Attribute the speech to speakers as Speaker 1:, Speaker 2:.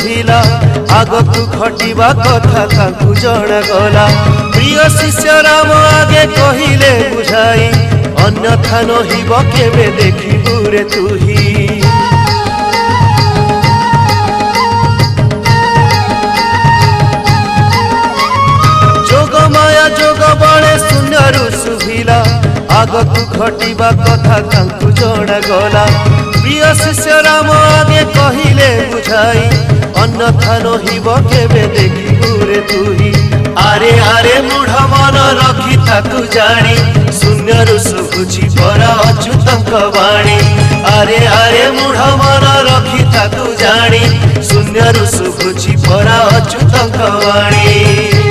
Speaker 1: शुभिला आगकु घटिबा कथा तांकु जणा गला। प्रिय शिष्य राम आगे कहिले बुझाई अन्यथा नहिब केबे देखिबु रे तुही। जोग माया जोग बळे शून्यरु शुभिला आगकु घटिबा कथा तांकु जणा गला। प्रिय शिष्य राम आगे कहिले बुझाई अन्यथा नहिब केबे देखिबु रे तुही। आरे आरे मूढ़ मन रखी ताकु जानी शून्यरु शुभुची परा अच्युतंक वाणी। आरे आरे मूढ़ मन रखी ताकु जानी शून्यरु शुभुची परा अच्युतंक वाणी।